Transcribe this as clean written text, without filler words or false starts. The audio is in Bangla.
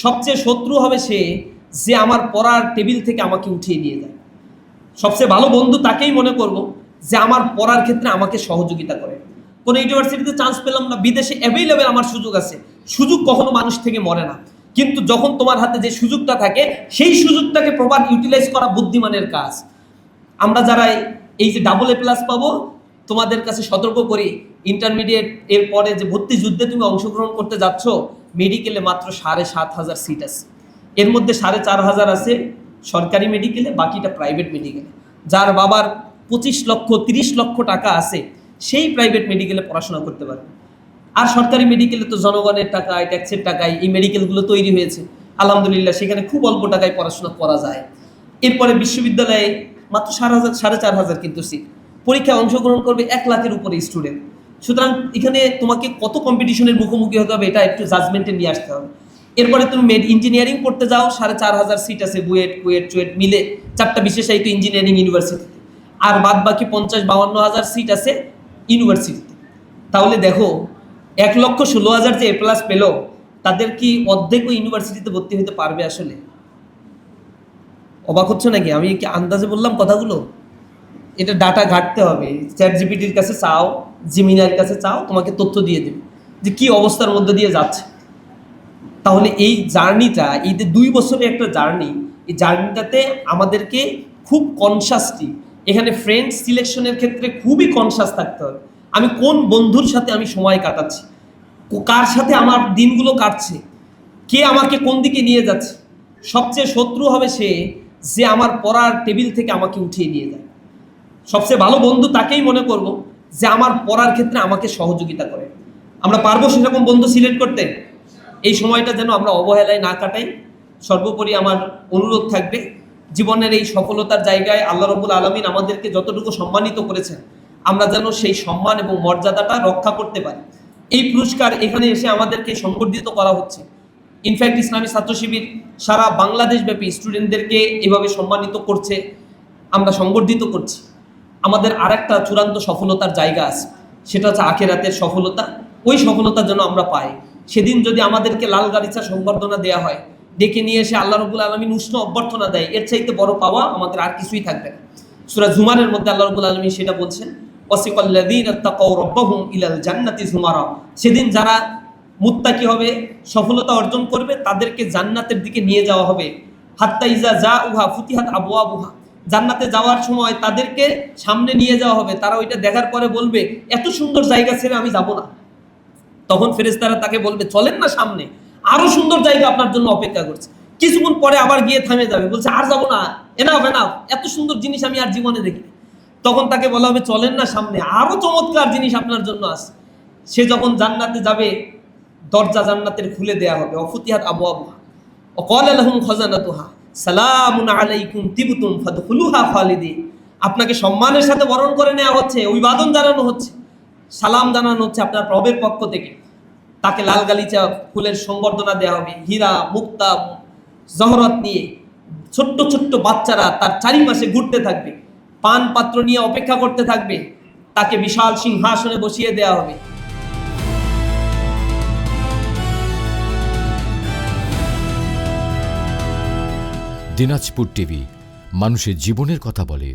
সবচেয়ে শত্রু হবে সে যে আমার পড়ার টেবিল থেকে আমাকে উঠিয়ে নিয়ে যায়। সবচেয়ে ভালো বন্ধু তাকেই মনে করব যে আমার পড়ার ক্ষেত্রে আমাকে সহযোগিতা করে। কোনো ইউনিভার্সিটিতে চান্স পেলাম না, বিদেশে অ্যাভেলেবেল আমার সুযোগ আছে। সুযোগ কখনো মানুষ থেকে মরে না, কিন্তু যখন তোমার হাতে যে সুযোগটা থাকে সেই সুযোগটাকে প্রপার ইউটিলাইজ করা বুদ্ধিমানের কাজ। আমরা যারা এই যে AA+ পাবো, তোমাদের কাছে সতর্ক করি, ইন্টারমিডিয়েট এর পরে যে ভর্তি যুদ্ধে তুমি অংশগ্রহণ করতে যাচ্ছ, মেডিকেলে মাত্র 7,500 সিট আছে। এর মধ্যে 4,500 আছে সরকারি মেডিকেলে, বাকিটা প্রাইভেট মেডিকেলে। যার বাবার 25 লক্ষ 30 লক্ষ টাকা আছে সেই প্রাইভেট মেডিকেলে পড়াশোনা করতে পারবে। আর সরকারি মেডিকেলে তো জনগণের টাকায়, ট্যাক্সের টাকায় এই মেডিকেলগুলো তৈরি হয়েছে। আলহামদুলিল্লাহ, সেখানে খুব অল্প টাকায় পড়াশোনা করা যায়। এরপরে বিশ্ববিদ্যালয়ে মাত্র 4,500 কিন্তু সিট। পরীক্ষায় অংশগ্রহণ করবে 1 লাখের উপরে স্টুডেন্ট। সুতরাং এখানে তোমাকে কত কম্পিটিশনের মুখোমুখি হতে হবে এটা একটু জাজমেন্টে নিয়ে আসতে হবে। এরপরে তুমি ইঞ্জিনিয়ারিং পড়তে যাও, 4,500 সিট আছে বুয়েট, কুয়েট, চুয়েট মিলে 4টা বিশেষায়িত ইঞ্জিনিয়ারিং ইউনিভার্সিটিতে। আর বাদ বাকি 50-52 হাজার সিট আছে ইউনিভার্সিটিতে। তাহলে দেখো, 1,16,000 যে A+ পেল, তাদের কি অর্ধেকও ইউনিভার্সিটিতে ভর্তি হতে পারবে? আসলে অবাক হচ্ছে নাকি? আমি কি আন্দাজে বললাম কথাগুলো? এটা ডাটা ঘাটতে হবে, ChatGPT-র কাছে চাও, জিমিনার কাছে চাও, তোমাকে তথ্য দিয়ে দেবে যে কি অবস্থার মধ্যে দিয়ে যাচ্ছে। তাহলে এই জার্নিটা, এই যে 2 বছরের একটা জার্নি, এই জার্নিটাতে আমাদেরকে খুব কনসাসলি এখানে ফ্রেন্ড সিলেকশনের ক্ষেত্রে খুবই কনসাস থাকতে হবে। আমি কোন বন্ধুর সাথে আমি সময় কাটাচ্ছি, কার সাথে আমার দিনগুলো কাটছে, কে আমাকে কোন দিকে নিয়ে যাচ্ছে। সবচেয়ে শত্রু হবে সে যে আমার পড়ার টেবিল থেকে আমাকে উঠিয়ে নিয়ে যায়। সবচেয়ে ভালো বন্ধু তাকেই মনে করব যে আমার পড়ার ক্ষেত্রে আমাকে সহযোগিতা করে। আমরা পারবো সেরকম বন্ধু সিলেক্ট করতে? এই সময়টা যেন আমরা অবহেলায় না কাটাই। সর্বোপরি আমার অনুরোধ থাকবে, জীবনের এই সফলতার জায়গায় আল্লাহ রাব্বুল আলামিন আমাদেরকে যতটুকু সম্মানিত করেছেন, আমরা যেন সেই সম্মান এবং মর্যাদাটা রক্ষা করতে পারি। এই পুরস্কার এখানে এসে আমাদেরকে সংবর্ধিত করা হচ্ছে। ইনফ্যাক্ট ইসলামী ছাত্র শিবির সারা বাংলাদেশব্যাপী স্টুডেন্টদেরকে এভাবে সম্মানিত করছে, আমরা সংবর্ধিত করছি। আমাদের আরেকটা চূড়ান্ত সফলতার জায়গা আছে, সেটা হচ্ছে আখিরাতের সফলতা। ওই সফলতা যেন আমরা পাই। সেদিন যদি আমাদেরকে লাল গালিচা সংবর্ধনা দেওয়া হয়, ডেকে নিয়ে এসে আল্লাহ রাব্বুল আলামিন উষ্ণ অভ্যর্থনা দেয়, এর চাইতে বড় পাওয়া আমাদের আর কিছুই থাকবে না। সূরা জুমারের মধ্যে আল্লাহ রাব্বুল আলামিন সেটা বলছেন, ওয়াসিকাল্লাযীনা তাকাউ রাব্বাহুম ইলাল জান্নাতি যুমারা। সেদিন যারা মুত্তাকি হবে, সফলতা অর্জন করবে, তাদেরকে জান্নাতের দিকে নিয়ে যাওয়া হবে। হাত্তা ইজা জাউহা ফুতিহাত আবওয়াবুহা। জান্নাতে যাওয়ার সময় তাদেরকে সামনে নিয়ে যাওয়া হবে, তারা ওইটা দেখার পরে বলবে, এত সুন্দর জায়গা ছেড়ে আমি যাব না। তখন ফেরেশতারা তাকে বলবে, চলেন না সামনে, আরো সুন্দর জায়গা আপনার জন্য অপেক্ষা করছে। কিছুক্ষণ পরে আবার গিয়ে থামে যাবে, বলছে আর যাবো না, এনাফ এনাফ, এত সুন্দর জিনিস আমি আর জীবনে দেখিনি। তখন তাকে বলা হবে, চলেন না সামনে, আরো চমৎকার জিনিস আপনার জন্য আছে। সে যখন জান্নাতে যাবে, দরজা জান্নাতের খুলে দেয়া হবে, অফুতিহাত আবওয়াবুহা ওয়া ক্বালা লাহুম খাজানাতুহা সালামুন আলাইকুম তিবতুম ফাদখুলুহা খালিদিন। আপনাকে সম্মানের সাথে বরণ করে নেওয়া হচ্ছে, অভিবাদন জানানো হচ্ছে, সালাম জানানো হচ্ছে আপনার প্রভের পক্ষ থেকে। তাকে লাল গালিচা ফুলের সংবর্ধনা দেওয়া হবে, হীরা মুক্তা জহরত নিয়ে ছোট্ট ছোট্ট বাচ্চারা তার চারিপাশে ঘুরতে থাকবে, পান পাত্র নিয়ে অপেক্ষা করতে থাকবে, তাকে বিশাল সিংহাসনে বসিয়ে দেওয়া হবে। দিনাজপুর টিভি, মানুষের জীবনের কথা বলে।